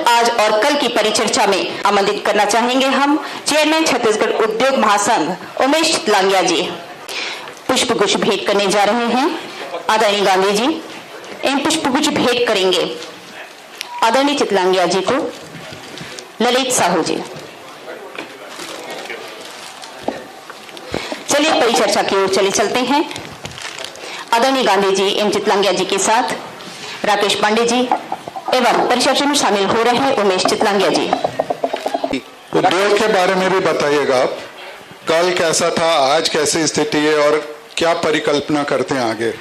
आज और कल की परिचर्चा में आमंत्रित करना चाहेंगे हम चेयरमैन छत्तीसगढ़ उद्योग महासंघ उमेश चितलांगिया जी। पुष्प गुच्छ भेंट करने जा रहे हैं आदरणीय गांधी जी। इन पुष्प गुच्छ भेंट करेंगे आदरणीय चितलांगिया जी को ललित साहू जी। चलिए परिचर्चा की ओर चलते हैं। आदरणीय गांधी जी एम चितलांगिया जी के साथ राकेश पांडे जी एवं परिचर्चा में शामिल हो रहे हैं उमेश चितलांगिया जी। उद्योग के बारे में भी बताइएगा आप, कल कैसा था, आज कैसी स्थिति है और क्या परिकल्पना करते हैं आगे?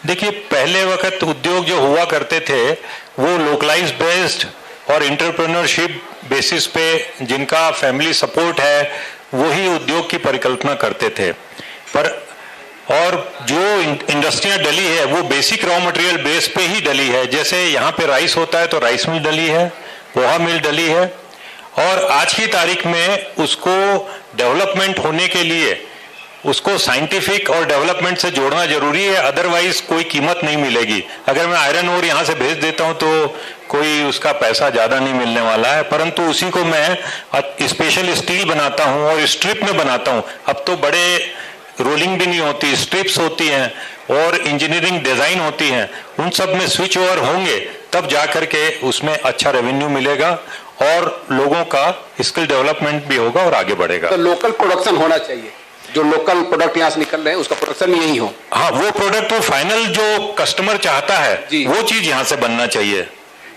देखिए, पहले वक्त उद्योग जो हुआ करते थे वो लोकलाइज बेस्ड और इंटरप्रेन्योरशिप बेसिस पे जिनका फैमिली सपोर्ट है वही उद्योग की परिकल्पना करते थे। पर और जो इंडस्ट्रियां डली है वो बेसिक रॉ मटेरियल बेस पे ही डली है। जैसे यहाँ पे राइस होता है तो राइस मिल डली है, पोहा मिल डली है, और आज की तारीख में उसको डेवलपमेंट होने के लिए उसको साइंटिफिक और डेवलपमेंट से जोड़ना जरूरी है, अदरवाइज कोई कीमत नहीं मिलेगी। अगर मैं आयरन ओर यहाँ से भेज देता हूँ तो कोई उसका पैसा ज्यादा नहीं मिलने वाला है, परंतु उसी को मैं स्पेशल स्टील बनाता हूँ और स्ट्रिप में बनाता हूँ। अब तो बड़े रोलिंग भी नहीं होती, स्ट्रिप्स होती हैं और इंजीनियरिंग डिजाइन होती हैं, उन सब में स्विच ओवर होंगे तब जाकर के उसमें अच्छा रेवेन्यू मिलेगा और लोगों का स्किल डेवलपमेंट भी होगा और आगे बढ़ेगा। तो लोकल प्रोडक्शन होना चाहिए, जो लोकल प्रोडक्ट यहाँ से निकल रहे हैं उसका प्रोडक्शन यही हो। हाँ, वो प्रोडक्ट वो फाइनल जो कस्टमर चाहता है वो चीज यहाँ से बनना चाहिए।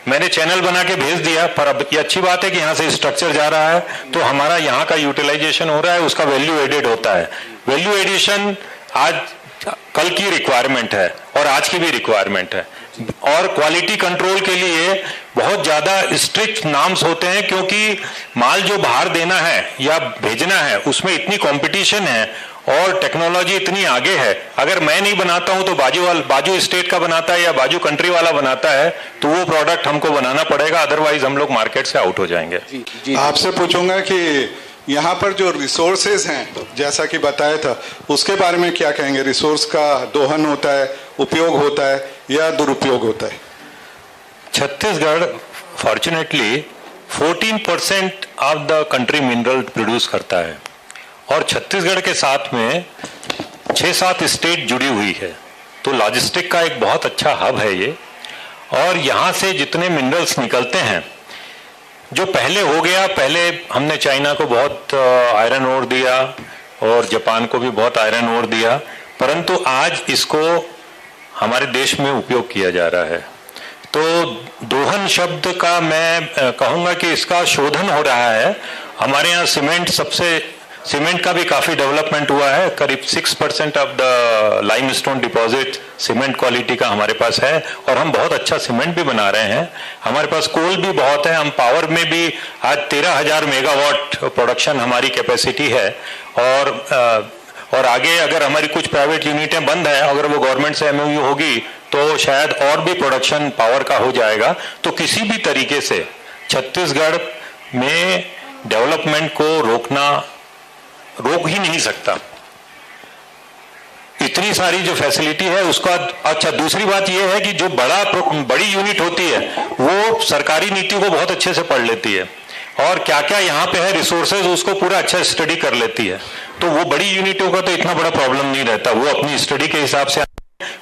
मैंने चैनल बना के भेज दिया, पर अब ये अच्छी बात है कि यहाँ से स्ट्रक्चर जा रहा है तो हमारा यहाँ का यूटिलाइजेशन हो रहा है, उसका वैल्यू एडेड होता है। वैल्यू एडिशन आज कल की रिक्वायरमेंट है और आज की भी रिक्वायरमेंट है। और क्वालिटी कंट्रोल के लिए बहुत ज्यादा स्ट्रिक्ट नाम्स होते हैं, क्योंकि माल जो बाहर देना है या भेजना है उसमें इतनी कंपटीशन है और टेक्नोलॉजी इतनी आगे है। अगर मैं नहीं बनाता हूं तो बाजू स्टेट का बनाता है या बाजू कंट्री वाला बनाता है तो वो प्रोडक्ट हमको बनाना पड़ेगा, अदरवाइज हम लोग मार्केट से आउट हो जाएंगे। आपसे पूछूंगा कि यहाँ पर जो रिसोर्सेज हैं जैसा कि बताया था उसके बारे में क्या कहेंगे? रिसोर्स का दोहन होता है, उपयोग होता है या दुरुपयोग होता है? Chhattisgarh fortunately 14% of the country mineral produce करता है और छत्तीसगढ़ के साथ में 6-7 स्टेट जुड़ी हुई है, तो लॉजिस्टिक का एक बहुत अच्छा हब है ये। और यहाँ से जितने मिनरल्स निकलते हैं, जो पहले हो गया, पहले हमने चाइना को बहुत आयरन ओर दिया और जापान को भी बहुत आयरन ओर दिया, परंतु आज इसको हमारे देश में उपयोग किया जा रहा है। तो दोहन शब्द का मैं कहूँगा कि इसका शोधन हो रहा है। हमारे यहाँ सीमेंट का भी काफी डेवलपमेंट हुआ है। करीब 6% of the limestone deposit cement quality का हमारे पास है और हम बहुत अच्छा सीमेंट भी बना रहे हैं। हमारे पास कोल भी बहुत है। हम पावर में भी आज 13,000 मेगावाट प्रोडक्शन हमारी कैपेसिटी है और आगे अगर हमारी कुछ प्राइवेट यूनिटें बंद है, अगर वो गवर्नमेंट से एमओयू होगी तो शायद और भी प्रोडक्शन पावर का हो जाएगा। तो किसी भी तरीके से छत्तीसगढ़ में डेवलपमेंट को रोक ही नहीं सकता, इतनी सारी जो फैसिलिटी है उसका। अच्छा, दूसरी बात यह है कि जो बड़ी यूनिट होती है वो सरकारी नीति को बहुत अच्छे से पढ़ लेती है और क्या क्या यहाँ पे है रिसोर्सेज उसको पूरा अच्छा स्टडी कर लेती है। तो वो बड़ी यूनिटों का तो इतना बड़ा प्रॉब्लम नहीं रहता, वो अपनी स्टडी के हिसाब से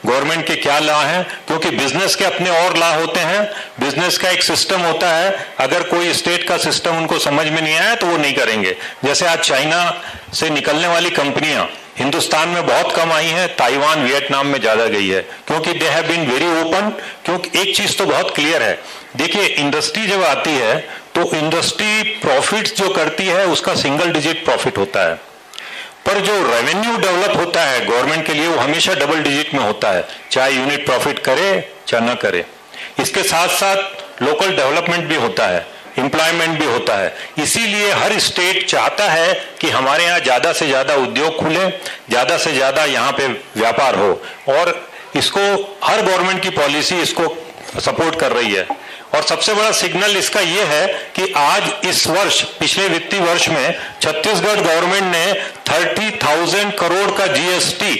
गवर्नमेंट के क्या लॉ हैं, क्योंकि बिजनेस के अपने और लॉ होते हैं, बिजनेस का एक सिस्टम होता है। अगर कोई स्टेट का सिस्टम उनको समझ में नहीं आया तो वो नहीं करेंगे। जैसे आज चाइना से निकलने वाली कंपनियां हिंदुस्तान में बहुत कम आई हैं, ताइवान वियतनाम में ज्यादा गई है, क्योंकि they have been very open. क्योंकि एक चीज तो बहुत क्लियर है, देखिए इंडस्ट्री जब आती है तो इंडस्ट्री प्रॉफिट जो करती है उसका सिंगल डिजिट प्रॉफिट होता है, पर जो रेवेन्यू डेवलप होता है गवर्नमेंट के लिए वो हमेशा डबल डिजिट में होता है, चाहे यूनिट प्रॉफिट करे चाहे ना करे। इसके साथ साथ लोकल डेवलपमेंट भी होता है, एम्प्लॉयमेंट भी होता है। इसीलिए हर स्टेट चाहता है कि हमारे यहाँ ज्यादा से ज्यादा उद्योग खुले, ज्यादा से ज्यादा यहाँ पे व्यापार हो, और इसको हर गवर्नमेंट की पॉलिसी इसको सपोर्ट कर रही है। और सबसे बड़ा सिग्नल इसका यह है कि आज इस वर्ष, पिछले वित्तीय वर्ष में छत्तीसगढ़ गवर्नमेंट ने 30,000 करोड़ का जीएसटी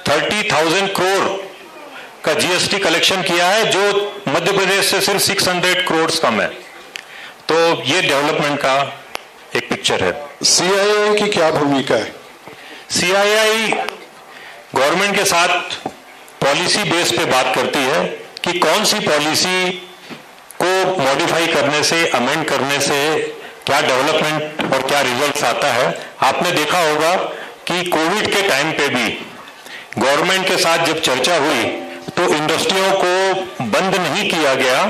30,000 करोड़ का जीएसटी कलेक्शन किया है, जो मध्य प्रदेश से सिर्फ 600 करोड़ कम है। ये डेवलपमेंट का एक पिक्चर है। सीआईआई की क्या भूमिका है? सीआईआई गवर्नमेंट के साथ पॉलिसी बेस पे बात करती है कि कौन सी पॉलिसी को मॉडिफाई करने से, अमेंड करने से क्या डेवलपमेंट और क्या रिजल्ट्स आता है। आपने देखा होगा कि कोविड के टाइम पे भी गवर्नमेंट के साथ जब चर्चा हुई तो इंडस्ट्रियों को बंद नहीं किया गया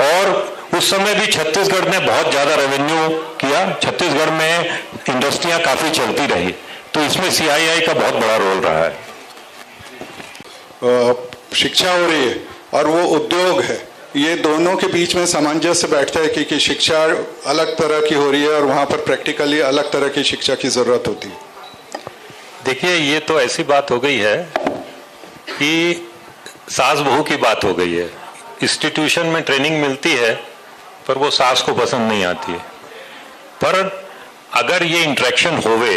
और उस समय भी छत्तीसगढ़ ने बहुत ज्यादा रेवेन्यू किया। छत्तीसगढ़ में इंडस्ट्रियां काफी चलती रही, तो इसमें सीआईआई का बहुत बड़ा रोल रहा है। शिक्षा हो रही है और वो उद्योग है, ये दोनों के बीच में सामंजस्य बैठता है कि शिक्षा अलग तरह की हो रही है और वहां पर प्रैक्टिकली अलग तरह की शिक्षा की जरूरत होती है। देखिए, ये तो ऐसी बात हो गई है कि सास बहू की बात हो गई है। इंस्टीट्यूशन में ट्रेनिंग मिलती है पर वो सास को पसंद नहीं आती है। पर अगर ये इंटरेक्शन होवे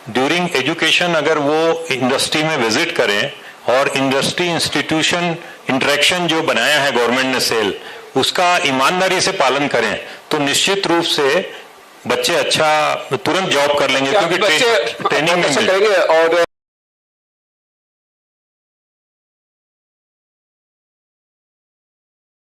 ड्यूरिंग एजुकेशन, अगर वो इंडस्ट्री में विजिट करें और इंडस्ट्री इंस्टीट्यूशन इंटरेक्शन जो बनाया है गवर्नमेंट ने सेल, उसका ईमानदारी से पालन करें तो निश्चित रूप से बच्चे अच्छा तुरंत जॉब कर लेंगे, क्योंकि ट्रेनिंग में और